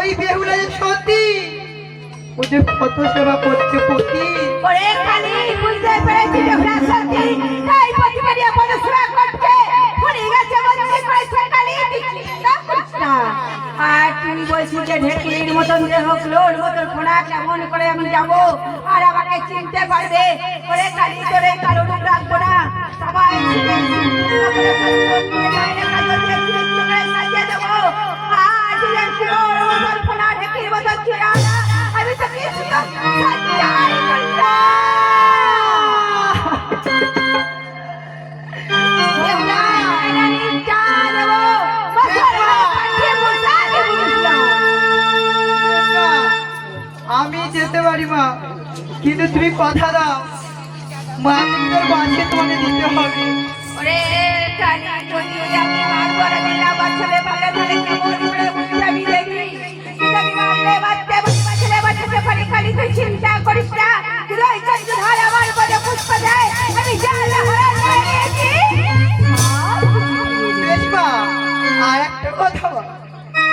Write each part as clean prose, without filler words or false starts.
এই বেহুলা যে সতী ও যে কত সেবা করছে পতি। ওরে কালী বুঝতে পেরেছি বেহুলা সতী তাই প্রতিবারই আমাদের সেবা করছে। ভুলে গেছে বন্ধে করেছে কালী চিন্তা করিস না। আর তুমি বলছিস যে ঢেকির মতন দেহ লোর মতন খোঁড়া কেমন করে আমি যাব আর আমাকে চিনতে পারবে? ওরে কালী তোরে কারো রূপ রাখবো না। সবাই সাজিয়ে দেবো আর ঢেকির মতন ছিড়া আমি তো কিছু সঞ্চয় করলাম। আমি যেতে পারি মা, কিন্তু তুমি কথা দাও মা তোর বাঁচিয়ে তোমাকে দিতে হবে। ওরে কালী যদি আমি মারবো না বিনা বাচ্চালে ভালো ভালো কেমন করে বুঝাবি দেখি যদি মারলে বাচ্চা বাচ্চালে বাচ্চাতে পারি। কালী তুই চিন্তা করিস না। তুই চন্দ্র ধর আমার বলে পুষ্প দেয় আমি জানলে হরা নিয়েছি। বেশ মা, আর একটা কথা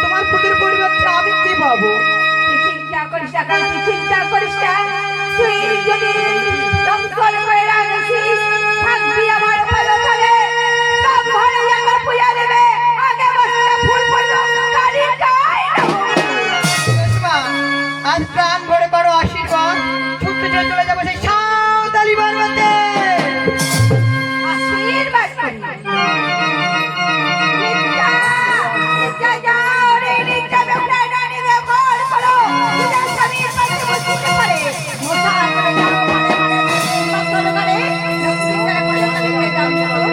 তোমার পুত্রের পরিবর্তে আমি কি পাবো? চিন্তা করিস না কালী, চিন্তা করিস না। তুই যদি দমকল করে রাখিস থাকবি আমার ভালো করে। সব ঘরে আমার পূজা দেবে আগে বসতে ফুল পড়লো কালীটাই বেশ মা, আজ প্রাণ ভরে পারো আশীর্বাদ ছুটতে ছুটে চলে যাবো সেই সাঁওতালি পর্বতে। আশীর্বাদ করি। নিত্যা, নিত্যা যাও রে, নিত্যা বেহুলা রানীকে বল করো। নিত্যা স্বামীর কাছে বসতে পারে। মোটা করে যাও মানে মানে করে লক্ষ্মীর করে করে যাও যাও।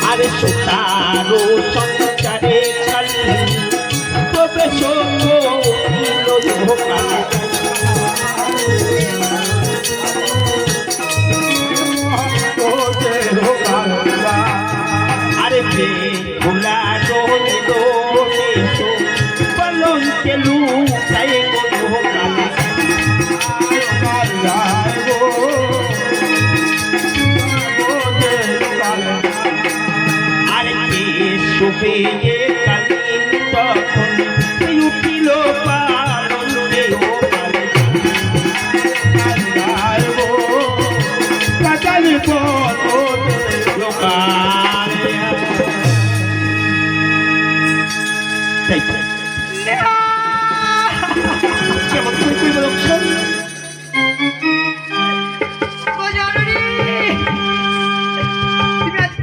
আরে সুতারো সংসারে কালী তবে আরে ভোলা বলুন কেলু তাই শুভে কালীন তখন উঠিল পালন কালী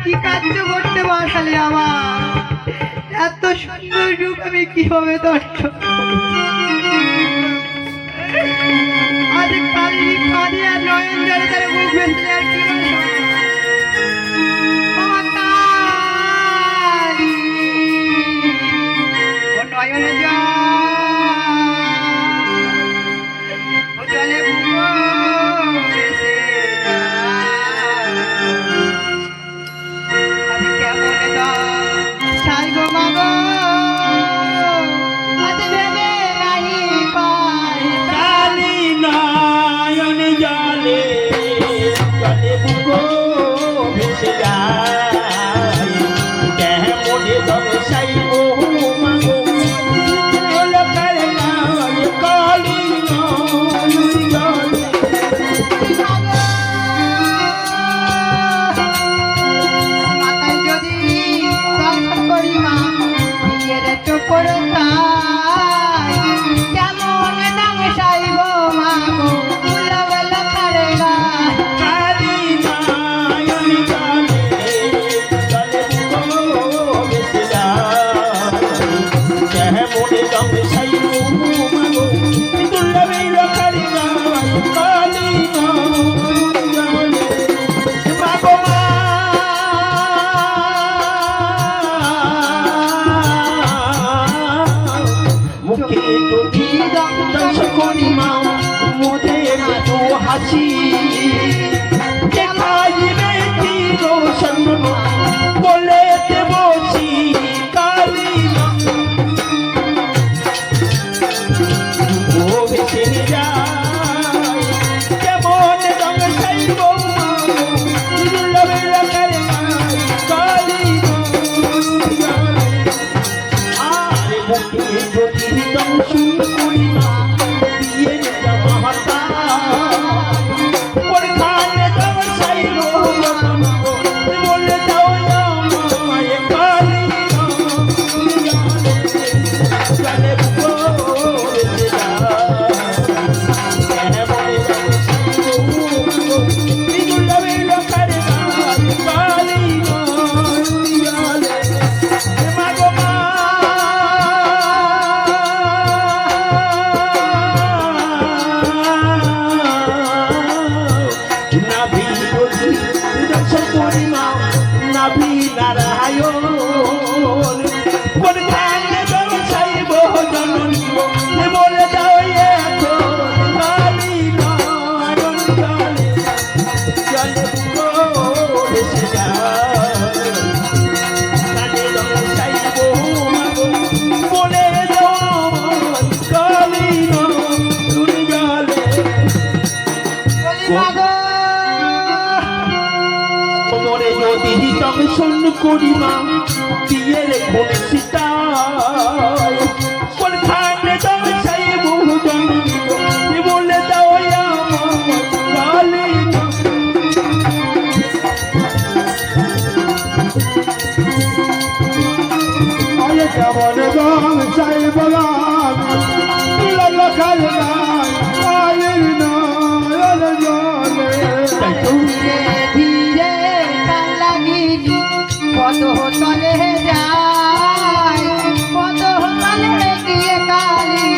কি কার্য করতে পারলে আমার এত সুন্দর রূপ আমি কিভাবে দর্শন আজ কালী কালী আর নয়ন আসতে আর কি বলে বাবা কালী ও নয়নে জল ও জলে বুকো ভেসে যায়। আমি কেমন সাই গো মাগো আজ ভেবে নাহি পাই কালী নয়ন জলে জলে বুকো ভেসে যায় কেমনে দশাই ও মাগো লোকার নাম কালী নয়ন জলে মাথায় যদি দর্শন করি মা বিয়ের চোপর কেমন দাম সাইব মাগো ফুলবেল খারে গায় কালী নয়ন জলে জলে বুকো ভেসে যায় কেমনে দশাই ও মাগো দুর্লভে লোকার নাম কালী নয়ন জলে মাগো মা মুখে যদি দংশ করি মা মোদের তো হাসি দেখাইবে কি রোশন বলে বসি কালী ও ভেসে যায় কেমন রঙ সাইব দুর্লভে রাখার কালী আর মুখে যদি দংশ করি মা দিয়ে মাতা ওখানে দংশাইব বলে দাও আমায় কালী জলে বুকো ভেসে যায় কেমনে দুর্লভে লোকার নাম কালী জলে মাগো মা নাভি বলি দর্শন করি মা নাভি নারায়ণ কোনখানে দর্শাইব জননী বলে দাও এখন কালী নয়ন জলে জলে বুকো ভেসে যায় কানে দর্শাইব মাগো বলে দাও কালী নয়ন জলে বলি মাগো কোমরে যদি দংশন করি মা দিয়ে রেখো সীতায় কোনখানে দংশাইব জননী বলে দাও আমায় কালী আরে কেমন দংশাইব লোকাল নাম কালী নয়ন জলে ধীরে ধীরে কান লাগিনি কত তলে যায় কত তলে গিয়ে কালি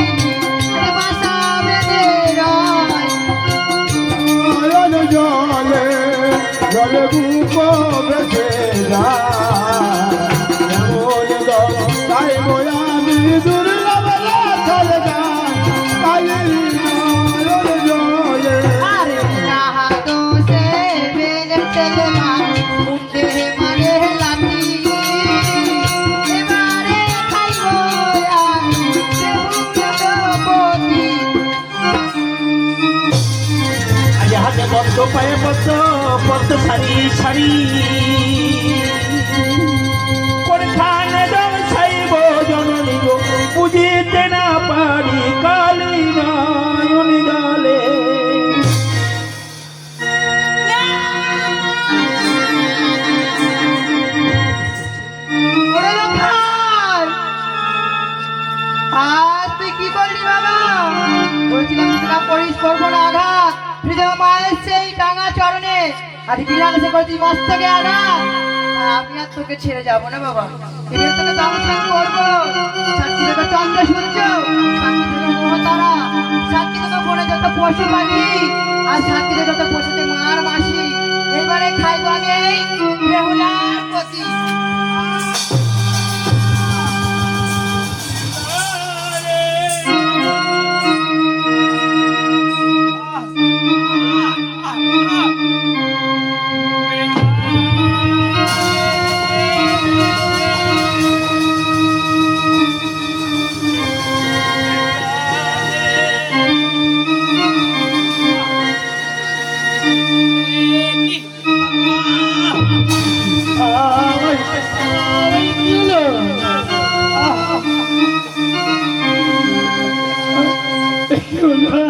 বাসা বেঁধে রয় নয়ন জলে জলে বুকো ভেসে যায় কেমন দশাইব আমি দুর্লভ লোকাল নাম কালী নয়ন জলে আরে নাহা দোষে বেলে তেলে মান মুন্ডে মারে লাঠি এবারে খাইব আমি দেবপতি আজ হাতে বদ্ধ পায়ে বদ্ধ পদ্ম সারি সারি কোনখানে দংশাইব জননী গো বুঝিতে না পারি কালী নয়ন জলে ওরে লোখার আজ তুই কি করলি বাবা বলছিলাম তোরা পরিস করবো না আঘাত হৃদয় মায়ের সেই টাঙা চরণে আর বিড়াল এসে করছি মস্তকে আঘাত আর আমি আর তোকে ছেড়ে যাবো না বাবা এবার তোকে দমস্থান করবো সাক্ষী দেবো চন্দ্র সূর্য সাক্ষী দেবো মোহতারা সাক্ষী দেবো বনে যত পশু পাখি আর সাক্ষী দেবো যত পশুতে মার মাসি এবারে খাইব আমি এই বেহুলার প্রতি। বেহুলা